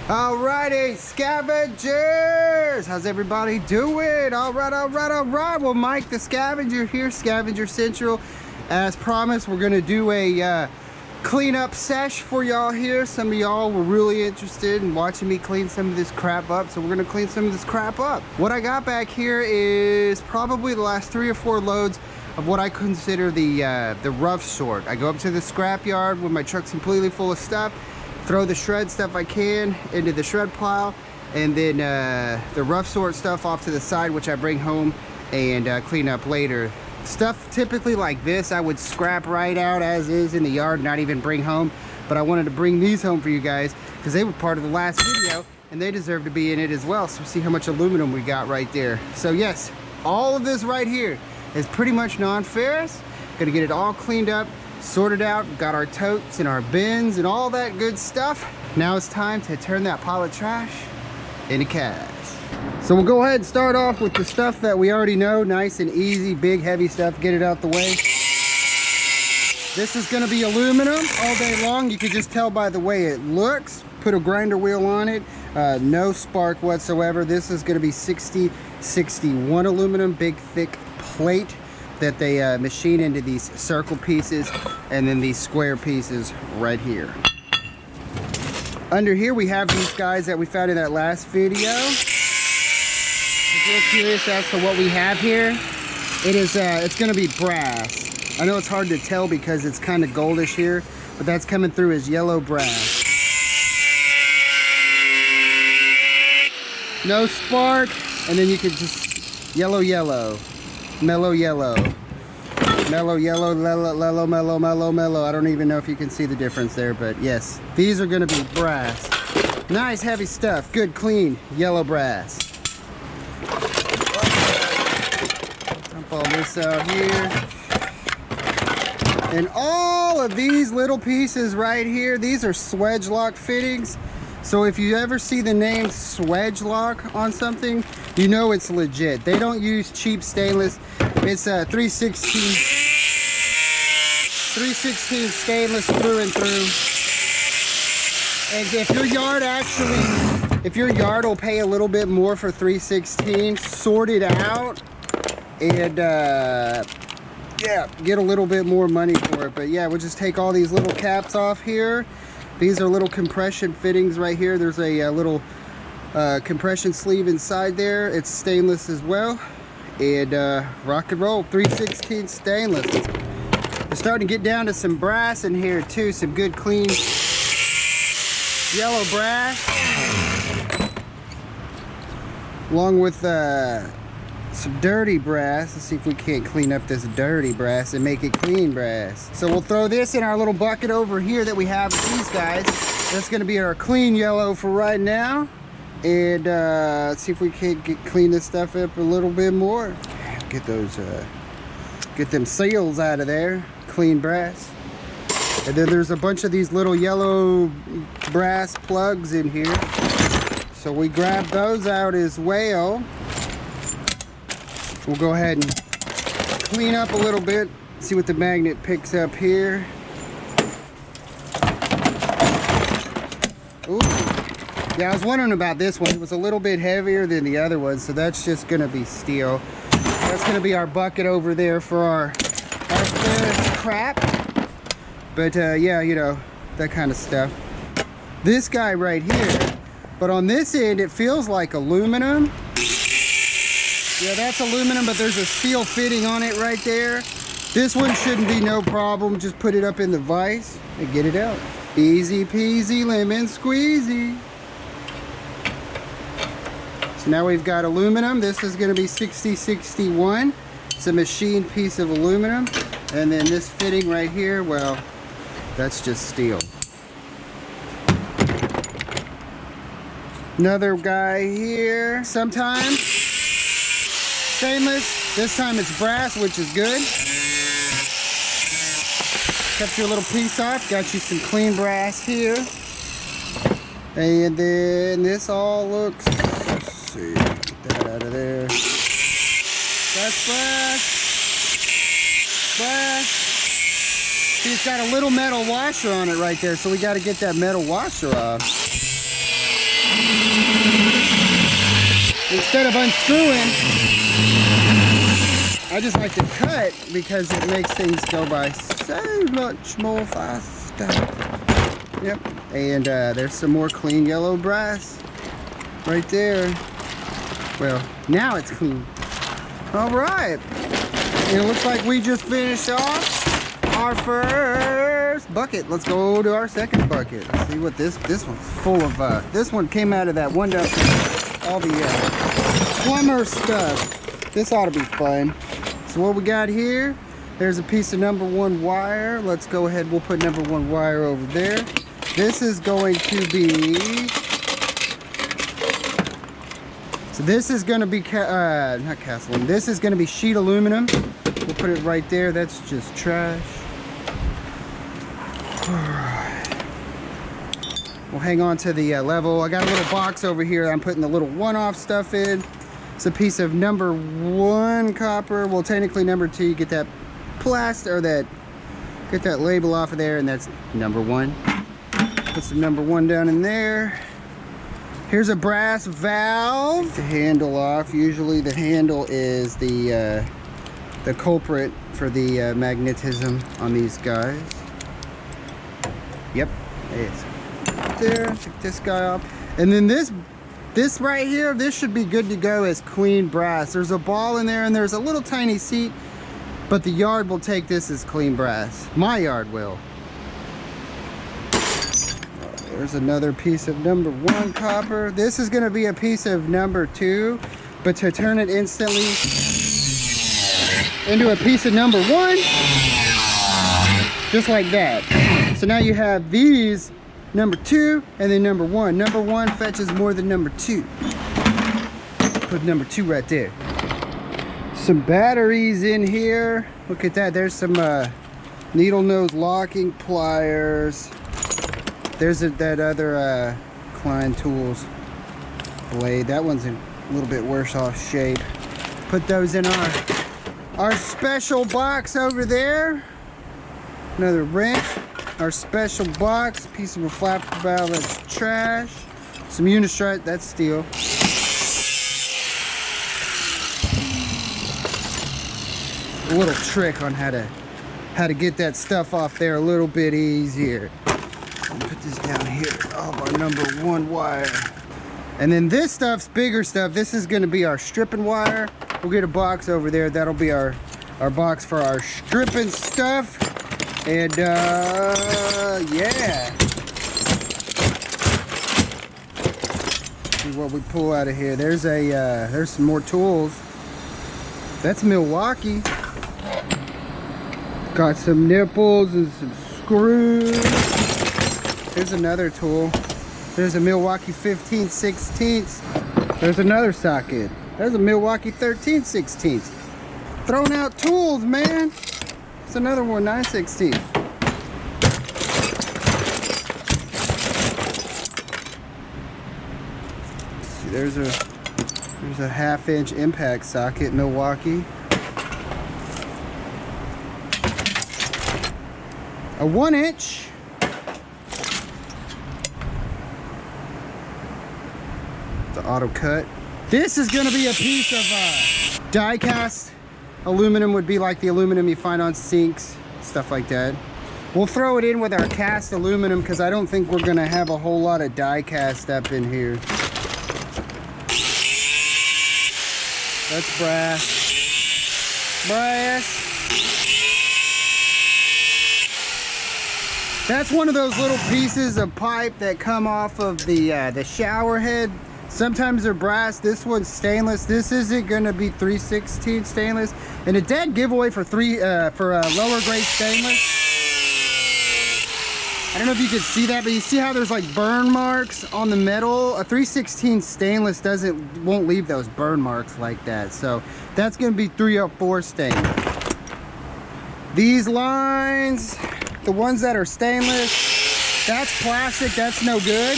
Alrighty, scavengers! How's everybody doing? Alright. Well, Mike the Scavenger here, Scavenger Central. As promised, we're gonna do a cleanup sesh for y'all here. Some of y'all were really interested in watching me clean some of this crap up, so we're gonna clean some of this crap up. What I got back here is probably the last 3 or 4 loads of what I consider the rough sort. I go up to the scrap yard when my truck's completely full of stuff, throw the shred stuff I can into the shred pile, and then the rough sort stuff off to the side, which I bring home and clean up later. Stuff typically like this I would scrap right out as is in the yard, not even bring home, but I wanted to bring these home for you guys because they were part of the last video and they deserve to be in it as well. So see how much aluminum we got right there. So yes, all of this right here is pretty much non-ferrous. Gonna get it all cleaned up, sorted out, got our totes and our bins and all that good stuff. Now it's time to turn that pile of trash into cash. So we'll go ahead and start off with the stuff that we already know, nice and easy, big heavy stuff, get it out the way. This is gonna be aluminum all day long. You can just tell by the way it looks. Put a grinder wheel on it, no spark whatsoever. This is gonna be 6061 aluminum, big thick plate that they machine into these circle pieces and then these square pieces right here. Under here we have these guys that we found in that last video. If you're curious as to what we have here, it's gonna be brass. I know it's hard to tell because it's kind of goldish here, but that's coming through as yellow brass. No spark, and then you can just mellow yellow. Mellow yellow, mellow, mellow. I don't even know if you can see the difference there, but yes, these are gonna be brass. Nice heavy stuff, good clean yellow brass. Dump all this out here. And all of these little pieces right here, these are swedge lock fittings. So if you ever see the name swedge lock on something, you know it's legit. They don't use cheap stainless. It's a 316 stainless through and through. And if your yard will pay a little bit more for 316, sort it out and yeah, get a little bit more money for it. But yeah, we'll just take all these little caps off here. These are little compression fittings right here. There's a little compression sleeve inside there. It's stainless as well. And rock and roll, 316 stainless. We're starting to get down to some brass in here too. Some good clean yellow brass. Along with some dirty brass. Let's see if we can't clean up this dirty brass and make it clean brass. So we'll throw this in our little bucket over here that we have with these guys. That's gonna be our clean yellow for right now. And let's see if we can't clean this stuff up a little bit more. Get those, get them seals out of there. Clean brass. And then there's a bunch of these little yellow brass plugs in here. So we grab those out as well. We'll go ahead and clean up a little bit, see what the magnet picks up here. Ooh. Yeah, I was wondering about this one. It was a little bit heavier than the other one, so that's just gonna be steel. That's gonna be our bucket over there for our ferrous crap. But yeah, you know, that kind of stuff. This guy right here, but on this end, it feels like aluminum. Yeah, that's aluminum, but there's a steel fitting on it right there. This one shouldn't be no problem. Just put it up in the vise and get it out. Easy peasy lemon squeezy. So now we've got aluminum. This is gonna be 6061. It's a machined piece of aluminum. And then this fitting right here, well, that's just steel. Another guy here. Sometimes stainless, this time it's brass, which is good. Cut your little piece off, got you some clean brass here. And then this all looks, let's see, get that out of there. That's brass, brass. See, it's got a little metal washer on it right there, so we got to get that metal washer off. instead of unscrewing, I just like to cut because it makes things go by so much more faster. Yep, and there's some more clean yellow brass right there. Well, now it's clean. All right, and it looks like we just finished off our first bucket. Let's go to our second bucket. Let's see what this one's full of. This one came out of that one dump, all the plumber stuff. This ought to be fun. So what we got here, there's a piece of #1 wire. Let's go ahead, we'll put #1 wire over there. This is going to be, so this is going to be, not cast aluminum, this is going to be sheet aluminum. We'll put it right there, that's just trash. We'll hang on to the level. I got a little box over here I'm putting the little one-off stuff in. It's a piece of #1 copper. Well, technically #2, you get that plastic, or that, get that label off of there, and that's #1. Put some #1 down in there. Here's a brass valve. Get the handle off. Usually the handle is the culprit for the magnetism on these guys. Yep, it's there. Take this guy off. And then this right here, this should be good to go as clean brass. There's a ball in there and there's a little tiny seat, but the yard will take this as clean brass. My yard will. There's another piece of #1 copper. This is gonna be a piece of #2, but to turn it instantly into a piece of #1, just like that. So now you have these #2 and then #1. #1 fetches more than #2. Put #2 right there. Some batteries in here. Look at that. There's some needle nose locking pliers. There's that other Klein Tools blade. That one's a little bit worse off shape. Put those in our special box over there. Another wrench. Our special box, piece of a flap valve, that's trash. Some unistrut, that's steel. A little trick on how to get that stuff off there a little bit easier. Put this down here, all of our #1 wire. And then this stuff's bigger stuff. This is gonna be our stripping wire. We'll get a box over there. That'll be our box for our stripping stuff. And yeah. See what we pull out of here. There's some more tools. That's Milwaukee. Got some nipples and some screws. Here's another tool. There's a Milwaukee 15/16. There's another socket. There's a Milwaukee 13/16. Throwing out tools, man. It's another one, 9/16. See, there's a 1/2-inch impact socket, Milwaukee. A 1-inch. The auto cut. This is going to be a piece of die cast. Aluminum would be like the aluminum you find on sinks, stuff like that. We'll throw it in with our cast aluminum because I don't think we're going to have a whole lot of die cast up in here. That's brass. Brass. That's one of those little pieces of pipe that come off of the shower head. Sometimes they're brass. This one's stainless. This isn't gonna be 3/16 stainless, and a dead giveaway for lower grade stainless. I don't know if you can see that, but you see how there's like burn marks on the metal. A 3/16 stainless won't leave those burn marks like that. So that's gonna be 304 stainless. These lines, the ones that are stainless, that's plastic. That's no good.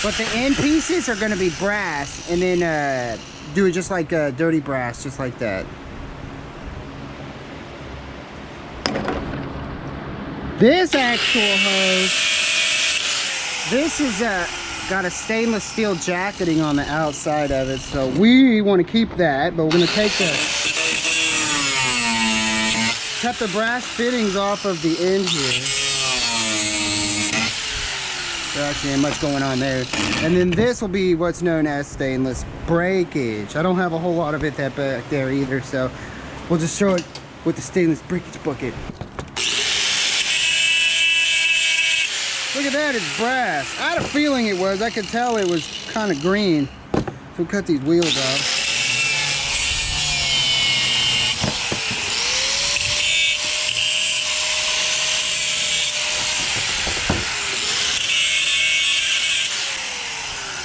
But the end pieces are gonna be brass, and then do it just like dirty brass, just like that. This actual hose, this is got a stainless steel jacketing on the outside of it, so we want to keep that, but we're going to cut the brass fittings off of the end here. There actually ain't much going on there. And then this will be what's known as stainless breakage. I don't have a whole lot of it that back there either, so we'll just show it with the stainless breakage bucket. Look at that, it's brass. I had a feeling it was. I could tell it was kind of green. So we'll cut these wheels off.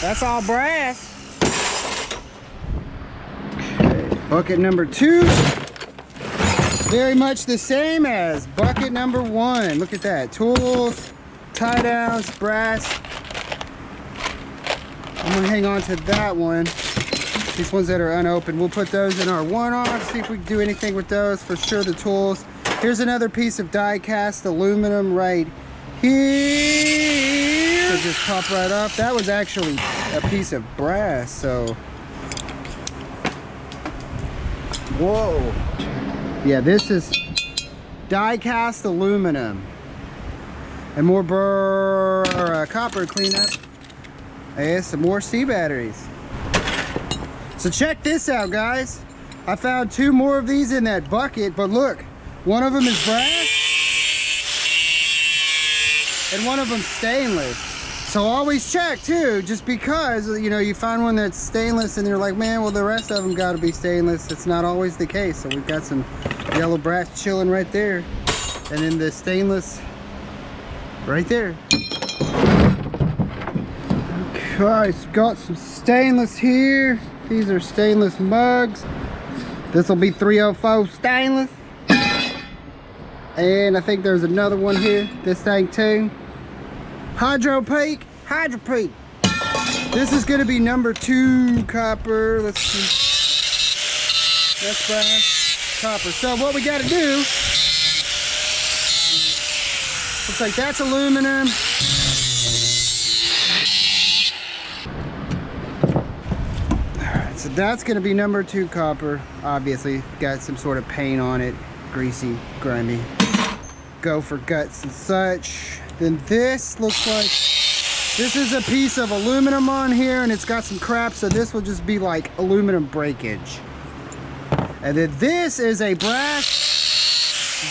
That's all brass. Okay, bucket number 2. Very much the same as bucket number 1. Look at that. Tools, tie downs, brass. I'm gonna hang on to that one. These ones that are unopened, we'll put those in our one-off, see if we can do anything with those. For sure, the tools. Here's another piece of die-cast aluminum right here. So just pop right off. That was actually a piece of brass, so. Whoa. Yeah, this is die-cast aluminum. And more copper cleanup. And some more C batteries. So check this out, guys. I found 2 more of these in that bucket, but look, one of them is brass and one of them stainless. So always check too, just because, you know, you find one that's stainless and you're like, man, well, the rest of them got to be stainless. It's not always the case. So we've got some yellow brass chilling right there, and then the stainless right there. Okay, it's got some stainless here. These are stainless mugs. This will be 304 stainless. And I think there's another one here. This thing too. Hydro peak. This is going to be number 2 copper. Let's see. That's brass, copper. So what we got to do, looks like that's aluminum. Alright, so that's going to be number 2 copper. Obviously, got some sort of paint on it. Greasy, grimy. Gopher guts and such. Then this looks like, this is a piece of aluminum on here, and it's got some crap, so this will just be like aluminum breakage. And then this is a brass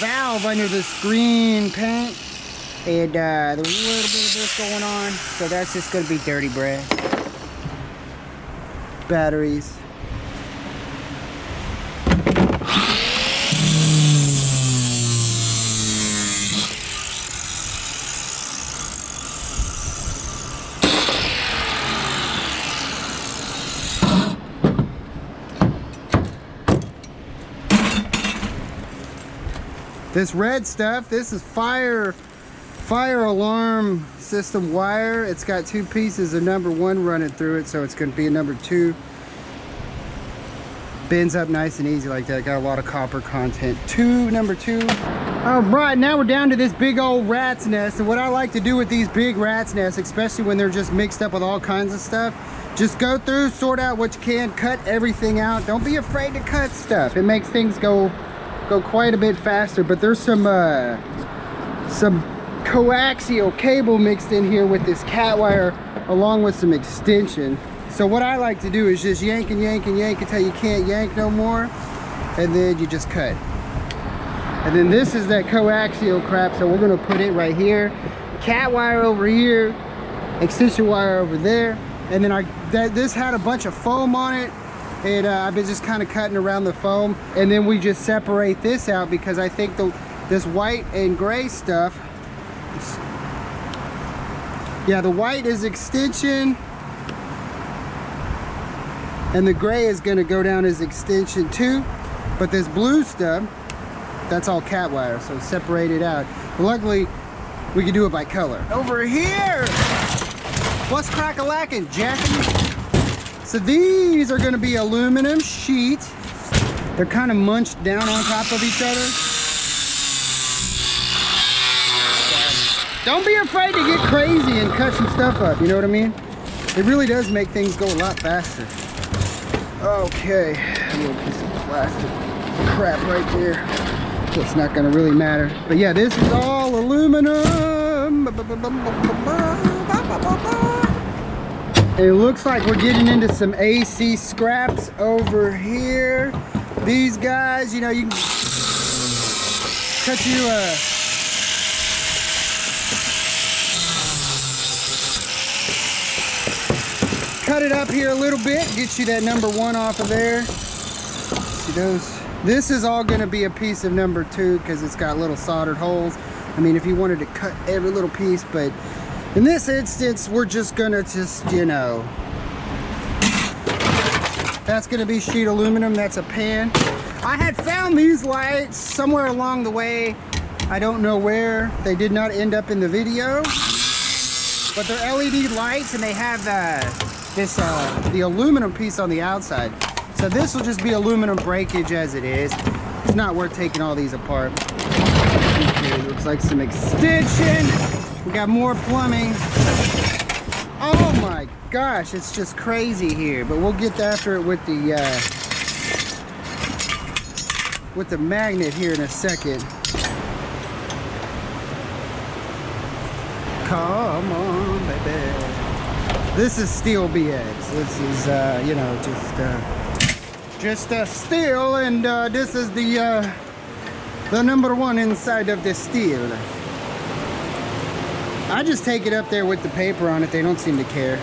valve under this green paint. And there's a little bit of this going on, so that's just going to be dirty brass. Batteries. This red stuff, this is fire alarm system wire. It's got 2 pieces of number 1 running through it, so it's going to be a number 2. Bends up nice and easy like that. Got a lot of copper content. Number 2. All right, now we're down to this big old rat's nest. And what I like to do with these big rat's nests, especially when they're just mixed up with all kinds of stuff, just go through, sort out what you can, cut everything out. Don't be afraid to cut stuff. It makes things go quite a bit faster. But there's some coaxial cable mixed in here with this cat wire, along with some extension. So what I like to do is just yank and yank and yank until you can't yank no more, and then you just cut. And then this is that coaxial crap, so we're gonna put it right here, cat wire over here, extension wire over there. And then this had a bunch of foam on it, and I've been just kind of cutting around the foam. And then we just separate this out, because I think this white and gray stuff, yeah, the white is extension and the gray is going to go down as extension too, but this blue stuff, that's all cat wire, so separate it out. But luckily we can do it by color. Over here, what's crack-a-lackin', Jackie? So these are going to be aluminum sheet. They're kind of munched down on top of each other. Don't be afraid to get crazy and cut some stuff up, you know what I mean? It really does make things go a lot faster. Okay, a little piece of plastic crap right there. So it's not gonna really matter. But yeah, this is all aluminum. And it looks like we're getting into some AC scraps over here. These guys, you know, you can cut you cut it up here a little bit, get you that number 1 off of there. See those? This is all gonna be a piece of number 2 because it's got little soldered holes. I mean, if you wanted to cut every little piece, but in this instance, we're just gonna you know, that's gonna be sheet aluminum, that's a pan. I had found these lights somewhere along the way. I don't know where. They did not end up in the video, but they're LED lights and they have the aluminum piece on the outside. So this will just be aluminum breakage as it is. It's not worth taking all these apart. Okay, looks like some extension. We got more plumbing. Oh my gosh, it's just crazy here. But we'll get after it with the magnet here in a second. Come on, baby. This is steel BX. This is, you know, just steel, and this is the number 1 inside of the steel. I just take it up there with the paper on it. They don't seem to care.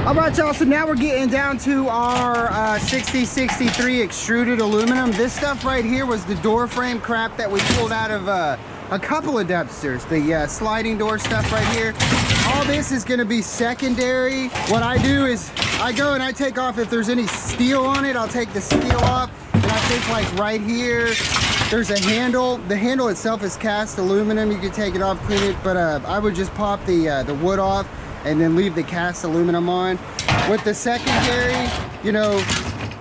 All right, y'all, so now we're getting down to our 6063 extruded aluminum. This stuff right here was the door frame crap that we pulled out of a couple of dumpsters. The sliding door stuff right here. All this is gonna be secondary. What I do is I go and I take off, if there's any steel on it, I'll take the steel off. And I think like right here, there's a handle. The handle itself is cast aluminum. You can take it off, clean it, but I would just pop the wood off and then leave the cast aluminum on. With the secondary, you know,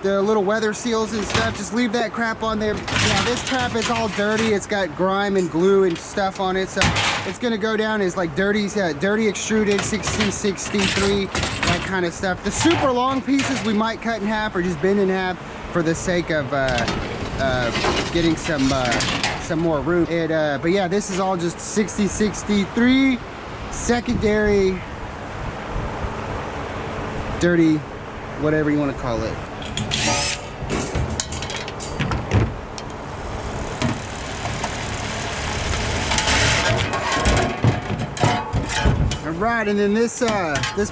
the little weather seals and stuff, just leave that crap on there. Yeah, this crap is all dirty. It's got grime and glue and stuff on it, so it's gonna go down as like dirty extruded 6063, that kind of stuff. The super long pieces we might cut in half or just bend in half for the sake of getting some more room. But yeah, this is all just 6063 secondary, dirty, whatever you want to call it. All right, and then this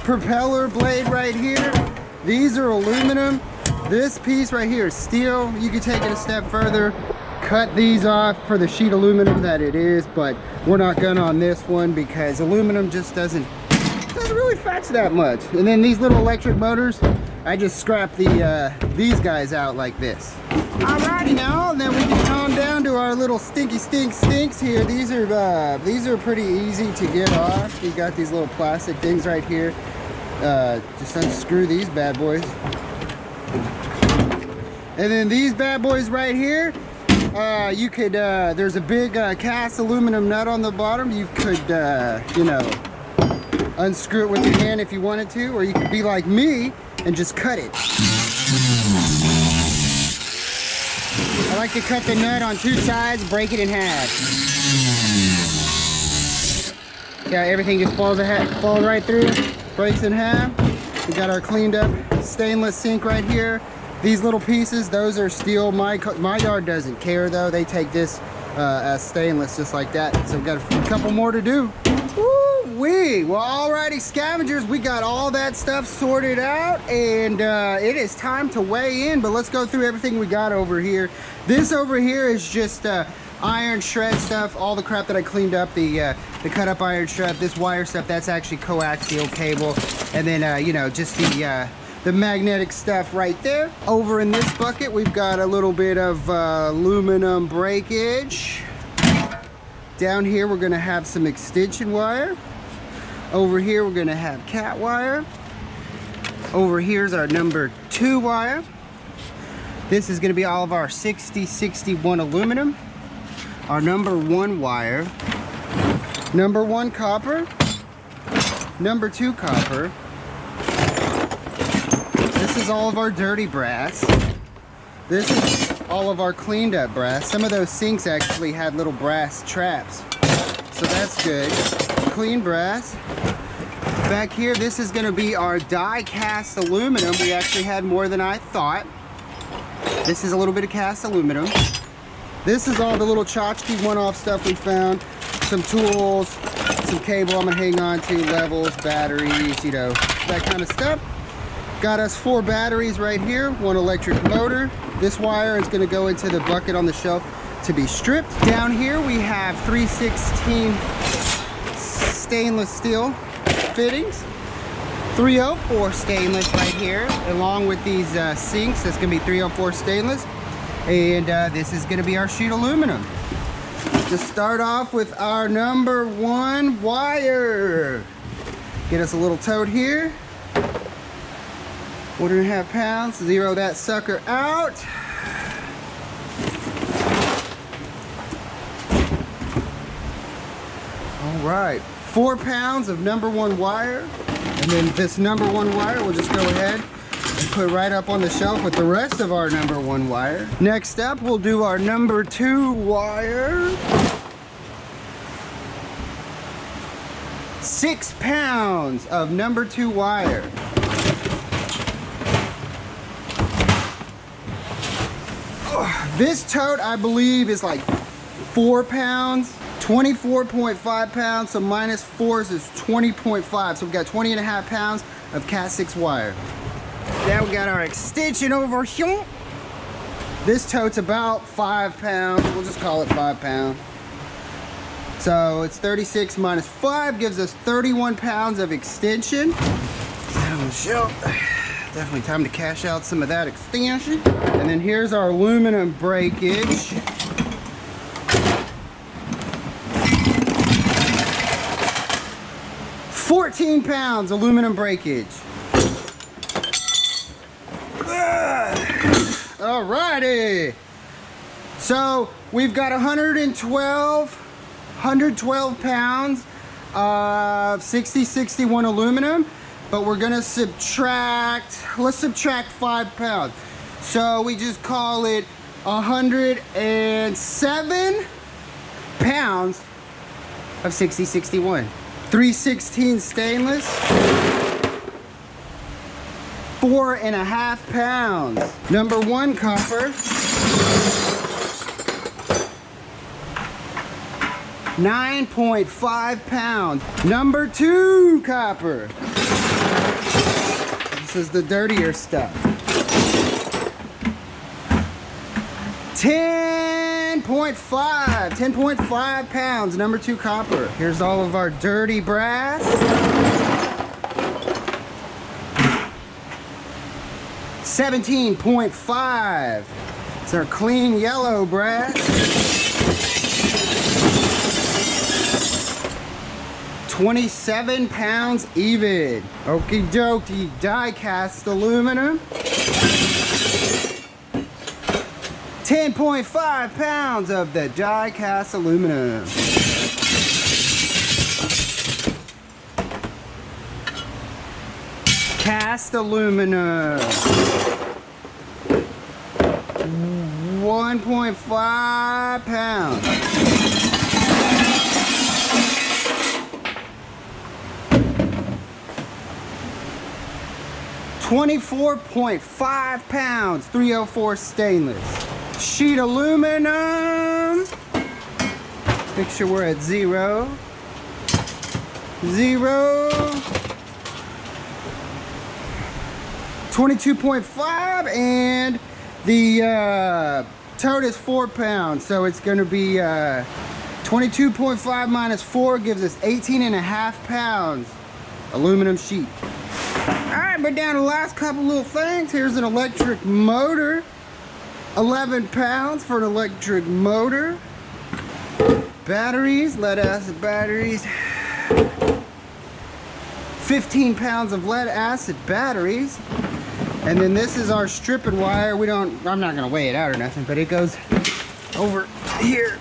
propeller blade right here, these are aluminum. This piece right here is steel. You can take it a step further, cut these off for the sheet aluminum that it is, but we're not gonna on this one because aluminum just doesn't really fetch that much. And then these little electric motors, I just scrap these guys out like this. Alrighty now, and then we can calm down to our little stinks here. These are pretty easy to get off. You got these little plastic things right here. Just unscrew these bad boys. And then these bad boys right here, you could, there's a big cast aluminum nut on the bottom. You could, you know, unscrew it with your hand if you wanted to, or you could be like me and just cut it. I like to cut the nut on two sides, break it in half. Yeah, everything just falls right through, breaks in half. We got our cleaned up stainless sink right here. These little pieces, those are steel. My yard doesn't care though. They take this as stainless, just like that. So we've got a couple more to do. Woo-wee! Well, alrighty, scavengers, we got all that stuff sorted out, and it is time to weigh in, but let's go through everything we got over here. This over here is just iron shred stuff, all the crap that I cleaned up, the cut up iron shred. This wire stuff, that's actually coaxial cable, and then you know, just the magnetic stuff right there. Over in this bucket, we've got a little bit of aluminum breakage. Down here, we're gonna have some extension wire. Over here, we're gonna have cat wire. Over here's our number 2 wire. This is gonna be all of our 6061 aluminum. Our number 1 wire. Number 1 copper. Number 2 copper. This is all of our dirty brass. This is all of our cleaned up brass. Some of those sinks actually had little brass traps, so that's good. Clean brass. Back here, this is going to be our die cast aluminum. We actually had more than I thought. This is a little bit of cast aluminum. This is all the little tchotchke one-off stuff we found. Some tools, some cable I'm going to hang on to, levels, batteries, you know, that kind of stuff. Got us 4 batteries right here, 1 electric motor. This wire is going to go into the bucket on the shelf to be stripped. Down here we have 316 stainless steel fittings. 304 stainless right here, along with these sinks. That's going to be 304 stainless. And this is going to be our sheet aluminum. To start off with our number 1 wire. Get us a little tote here. 1.5 pounds, zero that sucker out. All right, 4 pounds of number 1 wire. And then this number 1 wire, we'll just go ahead and put right up on the shelf with the rest of our number 1 wire. Next up, we'll do our number 2 wire. 6 pounds of number 2 wire. This tote, I believe, is like 4 pounds, 24.5 pounds, so minus 4s is 20.5. So we've got 20.5 pounds of Cat 6 wire. Now we got our extension over here. This tote's about 5 pounds. We'll just call it 5 pounds. So it's 36 minus 5 gives us 31 pounds of extension. Set on the shelf. Definitely time to cash out some of that extension. And then here's our aluminum breakage. $14 pounds aluminum breakage. Alrighty. So we've got 112 pounds of 6061 aluminum. But we're gonna subtract, let's subtract 5 pounds. So we just call it 107 pounds of 6061. 316 stainless, 4.5 pounds. Number 1 copper, 9.5 pounds. Number 2 copper. This is the dirtier stuff. 10.5 pounds, number 2 copper. Here's all of our dirty brass. 17.5. It's our clean yellow brass. 27 pounds even. Okie dokie, die cast aluminum. 10.5 pounds of the die cast aluminum. Cast aluminum. 1.5 pounds. $24.5 pounds, 304 stainless. Sheet aluminum, Make sure we're at 0. 22.5, and the tote is 4 pounds, so it's going to be 22.5 minus 4 gives us 18.5 pounds aluminum sheet. Alright, but down to the last couple little things. Here's an electric motor. 11 pounds for an electric motor. Batteries, lead acid batteries. 15 pounds of lead acid batteries. And then this is our stripping wire. I'm not gonna weigh it out or nothing, but it goes over here,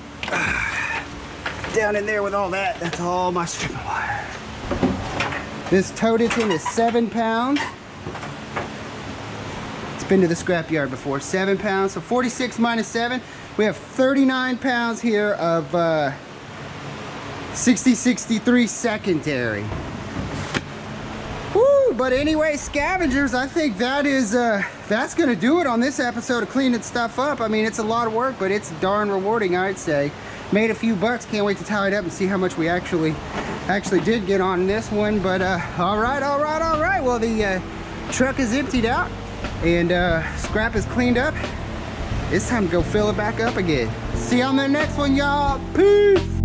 down in there with all that. That's all my stripping wire. This tote is 7 pounds. It's been to the scrapyard before. 7 pounds, so 46 minus 7. We have 39 pounds here of 6063 secondary. Woo! But anyway, scavengers, I think that is that's gonna do it on this episode of cleaning stuff up. I mean, it's a lot of work, but it's darn rewarding, I'd say. Made a few bucks. Can't wait to tally it up and see how much we actually did get on this one. But all right. Well, the truck is emptied out and scrap is cleaned up. It's time to go fill it back up again. See you on the next one, y'all. Peace.